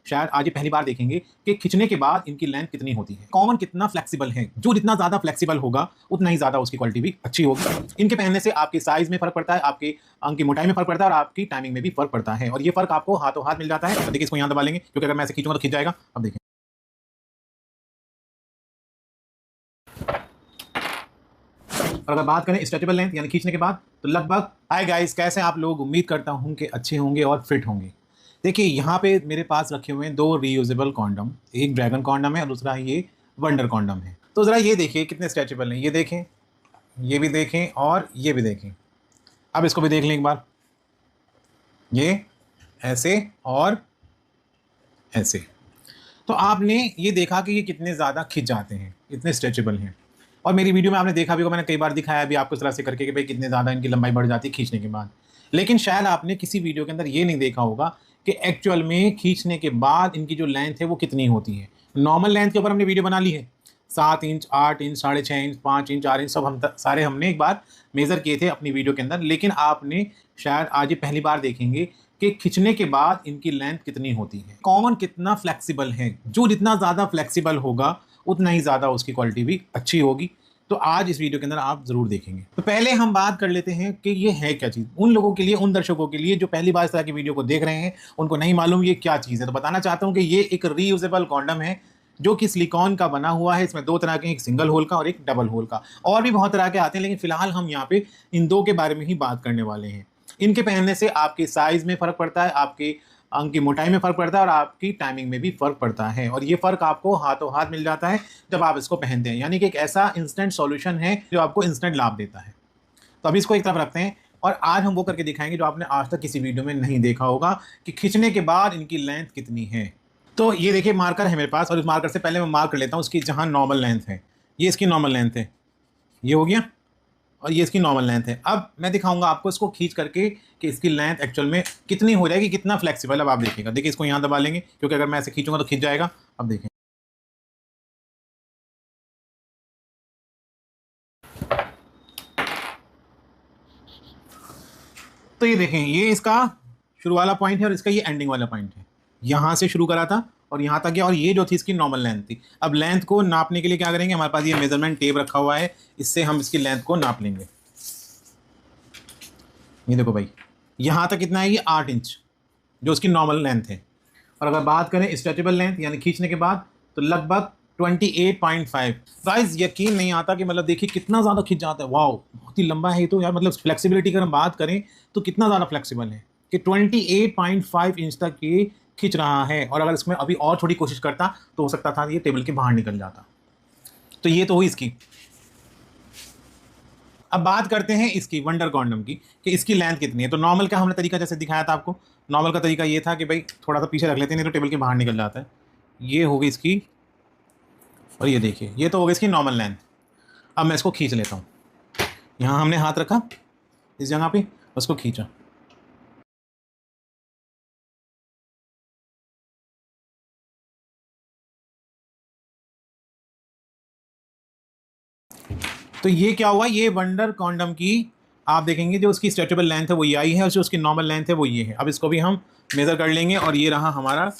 शायद आज ही पहली बार देखेंगे कि खींचने के बाद इनकी लेंथ कितनी होती है, कॉमन कितना फ्लेक्सिबल है। जो जितना ज्यादा फ्लेक्सिबल होगा उतना ही ज्यादा उसकी क्वालिटी भी अच्छी होगी। इनके पहनने से आपके साइज में फर्क पड़ता है, आपके अंग की मोटाई में फर्क पड़ता है और आपकी टाइमिंग में भी फर्क पड़ता है, और ये फर्क आपको हाथों हाथ मिल जाता है। तो देखिए इसको यहाँ दबा लेंगे क्योंकि अगर मैं ऐसे खींचूंगा तो खींच जाएगा। अब देखिए और अगर बात करें स्ट्रेचेबल लेंथ यानी खींचने के बाद तो लगभग। हाय गाइस, कैसे आप लोग? उम्मीद करता हूं कि अच्छे होंगे और फिट होंगे। देखिए यहाँ पे मेरे पास रखे हुए हैं दो रीयूजेबल कॉन्डम, एक ड्रैगन कॉन्डम है और दूसरा ये वंडर कॉन्डम है। तो ज़रा ये देखिए कितने स्ट्रेचेबल हैं, ये देखें, ये भी देखें और ये भी देखें। अब इसको भी देख लें एक बार, ये ऐसे और ऐसे। तो आपने ये देखा कि ये कितने ज़्यादा खिंच जाते हैं, इतने स्ट्रेचेबल हैं। और मेरी वीडियो में आपने देखा भी होगा, मैंने कई बार दिखाया भी आपको इस तरह से करके कि भाई कितने ज़्यादा इनकी लंबाई बढ़ जाती है खींचने के बाद। लेकिन शायद आपने किसी वीडियो के अंदर ये नहीं देखा होगा कि एक्चुअल में खींचने के बाद इनकी जो लेंथ है वो कितनी होती है। नॉर्मल लेंथ के ऊपर हमने वीडियो बना ली है, 7 inch, 8 inch, 6.5 inch, 5 inch, 4 inch, सब हम सारे हमने एक बार मेज़र किए थे अपनी वीडियो के अंदर। लेकिन आपने शायद आज ही पहली बार देखेंगे कि खींचने के बाद इनकी लेंथ कितनी होती है, कॉमन कितना फ्लेक्सिबल है। जो जितना ज़्यादा फ्लेक्सिबल होगा उतना ही ज़्यादा उसकी क्वालिटी भी अच्छी होगी। तो आज इस वीडियो के अंदर आप ज़रूर देखेंगे। तो पहले हम बात कर लेते हैं कि ये है क्या चीज़, उन लोगों के लिए, उन दर्शकों के लिए जो पहली बार इस तरह की वीडियो को देख रहे हैं, उनको नहीं मालूम ये क्या चीज़ है। तो बताना चाहता हूँ कि ये एक रीयूजेबल कॉन्डम है जो कि सिलिकॉन का बना हुआ है। इसमें दो तरह के, एक सिंगल होल का और एक डबल होल का, और भी बहुत तरह के आते हैं, लेकिन फिलहाल हम यहाँ पे इन दो के बारे में ही बात करने वाले हैं। इनके पहनने से आपके साइज में फ़र्क पड़ता है, आपके अंग की मोटाई में फ़र्क पड़ता है और आपकी टाइमिंग में भी फ़र्क पड़ता है, और ये फ़र्क आपको हाथों हाथ मिल जाता है जब आप इसको पहनते हैं। यानी कि एक ऐसा इंस्टेंट सॉल्यूशन है जो आपको इंस्टेंट लाभ देता है। तो अभी इसको एक तरफ रखते हैं और आज हम वो करके दिखाएंगे जो आपने आज तक किसी वीडियो में नहीं देखा होगा कि खींचने के बाद इनकी लेंथ कितनी है। तो ये देखिए मार्कर है मेरे पास, और इस मार्कर से पहले मैं मार्क कर लेता हूँ उसकी जहाँ नॉर्मल लेंथ है। ये इसकी नॉर्मल लेंथ है, ये हो गया, और ये इसकी नॉर्मल लेंथ है। अब मैं दिखाऊंगा आपको इसको खींच करके कि इसकी लेंथ एक्चुअल में कितनी हो जाएगी, कितना फ्लेक्सिबल। अब आप देखिएगा, देखिए इसको यहाँ दबा लेंगे क्योंकि अगर मैं ऐसे खींचूंगा तो खींच जाएगा। अब देखें, तो ये देखें, ये इसका शुरू वाला पॉइंट है और इसका ये एंडिंग वाला पॉइंट है। यहाँ से शुरू करा था और यहाँ तक गया, और ये जो थी इसकी नॉर्मल लेंथ थी। अब लेंथ को नापने के लिए क्या करेंगे, हमारे पास ये मेजरमेंट टेप रखा हुआ है, इससे हम इसकी लेंथ को नाप लेंगे। ये देखो भाई, यहाँ तक कितना है, ये 8 इंच जो उसकी नॉर्मल लेंथ है। और अगर बात करें स्ट्रेचेबल लेंथ यानी खींचने के बाद तो लगभग 28.5। गाइस यकीन नहीं आता कि मतलब देखिए कितना ज़्यादा खींच जाता है। वाओ, बहुत ही लंबा है ये तो यार। मतलब फ्लेक्सिबिलिटी की अगर हम बात करें तो कितना ज़्यादा फ्लेक्सिबल है कि 28.5 इंच तक ये खींच रहा है। और अगर इसमें अभी और थोड़ी कोशिश करता तो हो सकता था ये टेबल के बाहर निकल जाता। तो ये तो हुई इसकी। अब बात करते हैं इसकी वंडर कॉन्डम की कि इसकी लेंथ कितनी है। तो नॉर्मल का हमने तरीका जैसे दिखाया था आपको, नॉर्मल का तरीका ये था कि भाई थोड़ा सा पीछे रख लेते हैं नहीं तो टेबल के बाहर निकल जाता है। ये हो गई इसकी, और ये देखिए ये तो हो गई इसकी नॉर्मल लेंथ। अब मैं इसको खींच लेता हूँ, यहाँ हमने हाथ रखा इस जगह पे, उसको खींचा, तो ये क्या हुआ, ये वंडर कॉन्डम की आप देखेंगे जो उसकी स्ट्रेचेबल लेंथ है वो ये आई है और जो उसकी नॉर्मल लेंथ है वो ये है। अब इसको भी हम मेज़र कर लेंगे, और ये रहा हमारा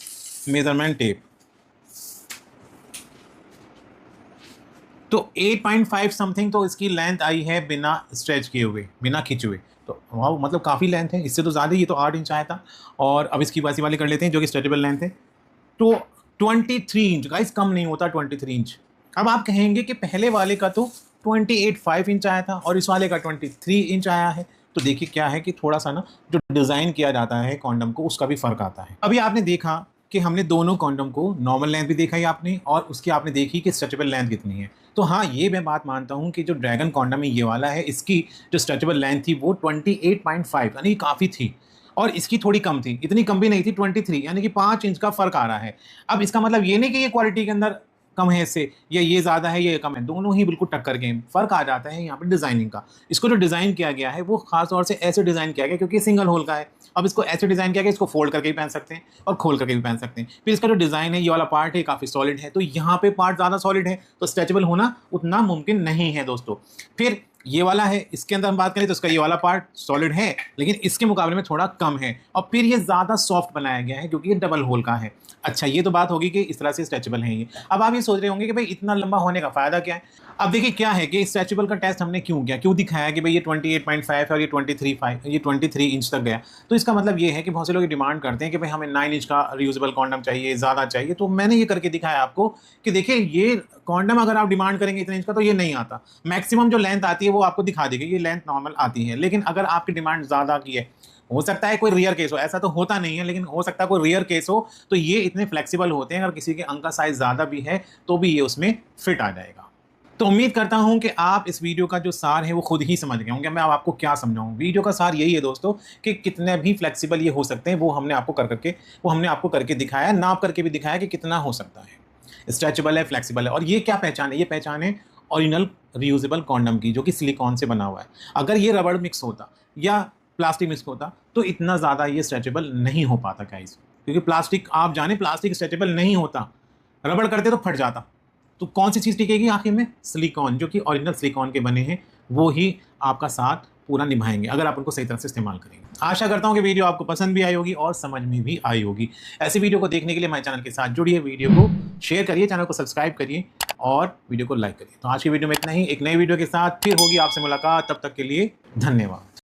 मेज़रमेंट टेप। तो 8.5 समथिंग तो इसकी लेंथ आई है बिना स्ट्रेच किए हुए, बिना खींचे हुए। तो वाह, मतलब काफ़ी लेंथ है, इससे तो ज़्यादा, ये तो 8 इंच आया था। और अब इसकी बासी वाली कर लेते हैं जो कि स्ट्रेचेबल लेंथ है। तो 23 इंच, गाइस कम नहीं होता 23 इंच। अब आप कहेंगे कि पहले वाले का तो 28.5 इंच आया था और इस वाले का 23 इंच आया है। तो देखिए क्या है कि थोड़ा सा ना जो डिज़ाइन किया जाता है कॉन्डम को उसका भी फ़र्क आता है। अभी आपने देखा कि हमने दोनों कॉन्डम को नॉर्मल लेंथ भी देखा ही आपने, और उसकी आपने देखी कि स्ट्रेचेबल लेंथ कितनी है। तो हाँ, ये मैं बात मानता हूँ कि जो ड्रैगन कॉन्डम है ये वाला है, इसकी जो स्ट्रेचेबल लेंथ थी वो 28.5 यानी काफ़ी थी, और इसकी थोड़ी कम थी, इतनी कम भी नहीं थी, 23 यानी कि 5 इंच का फ़र्क आ रहा है। अब इसका मतलब ये नहीं कि ये क्वालिटी के अंदर कम है इससे, या ये ज़्यादा है ये कम है, दोनों ही बिल्कुल टक्कर के। फ़र्क आ जाता है यहाँ पे डिज़ाइनिंग का। इसको जो डिज़ाइन किया गया है वो ख़ास तौर से ऐसे डिज़ाइन किया गया क्योंकि सिंगल होल का है। अब इसको ऐसे डिज़ाइन किया गया, इसको फोल्ड करके भी पहन सकते हैं और खोल करके भी पहन सकते हैं। फिर इसका जो डिज़ाइन है, ये वाला पार्ट है काफ़ी सॉलिड है, तो यहाँ पे पार्ट ज़्यादा सॉलिड है तो स्ट्रेचेबल होना उतना मुमकिन नहीं है दोस्तों। फिर ये वाला है, इसके अंदर हम बात करें तो इसका ये वाला पार्ट सॉलिड है, लेकिन इसके मुकाबले में थोड़ा कम है, और फिर ये ज़्यादा सॉफ्ट बनाया गया है क्योंकि ये डबल होल का है। अच्छा, ये तो बात होगी कि इस तरह से स्ट्रेचेबल है ये। अब आप ये सोच रहे होंगे कि भाई इतना लंबा होने का फ़ायदा क्या है। अब देखिए क्या है कि स्ट्रेचेबल का टेस्ट हमने क्यों किया, क्यों दिखाया कि भाई ये 28.5 है और ये 23 इंच तक गया। तो इसका मतलब ये है कि बहुत से लोग डिमांड करते हैं कि भाई हमें 9 इंच का रियूजेबल कॉन्डम चाहिए, ज़्यादा चाहिए। तो मैंने ये करके दिखाया आपको कि देखिए ये कॉन्डम अगर आप डिमांड करेंगे इतने इंच का तो ये नहीं आता। मैक्सिमम जो लेंथ आती है वो आपको दिखा देगी, ये लेंथ नॉर्मल आती है। लेकिन अगर आपकी डिमांड ज़्यादा की है, हो सकता है कोई रेयर केस हो, ऐसा तो होता नहीं है, लेकिन हो सकता है कोई रेयर केस हो, तो ये इतने फ्लेक्सिबल होते हैं, अगर किसी के अंग का साइज ज़्यादा भी है तो भी ये उसमें फिट आ जाएगा। तो उम्मीद करता हूं कि आप इस वीडियो का जो सार है वो खुद ही समझ गए होंगे। मैं अब आपको क्या समझाऊं, वीडियो का सार यही है दोस्तों कि कितने भी फ्लेक्सिबल ये हो सकते हैं, वो हमने आपको करके दिखाया, नाप करके भी दिखाया कि कितना हो सकता है, स्ट्रेचेबल है, फ्लेक्सिबल है। और ये क्या पहचान है, ये पहचान है ओरिजिनल रियूजेबल कॉन्डम की, जो कि सिलिकॉन से बना हुआ है। अगर ये रबड़ मिक्स होता या प्लास्टिक मिक्स होता तो इतना ज़्यादा ये स्ट्रेचेबल नहीं हो पाता गाइस, क्योंकि प्लास्टिक, आप जाने प्लास्टिक स्ट्रेचेबल नहीं होता, रबड़ करते तो फट जाता। तो कौन सी चीज़ टिकेगी आखिर में, सिलिकॉन, जो कि ओरिजिनल सिलिकॉन के बने हैं, वो ही आपका साथ पूरा निभाएंगे अगर आप उनको सही तरह से इस्तेमाल करेंगे। आशा करता हूँ कि वीडियो आपको पसंद भी आई होगी और समझ में भी आई होगी। ऐसी वीडियो को देखने के लिए हमारे चैनल के साथ जुड़िए, वीडियो को शेयर करिए, चैनल को सब्सक्राइब करिए और वीडियो को लाइक करिए। तो आज की वीडियो में इतना ही, एक नई वीडियो के साथ फिर होगी आपसे मुलाकात, तब तक के लिए धन्यवाद।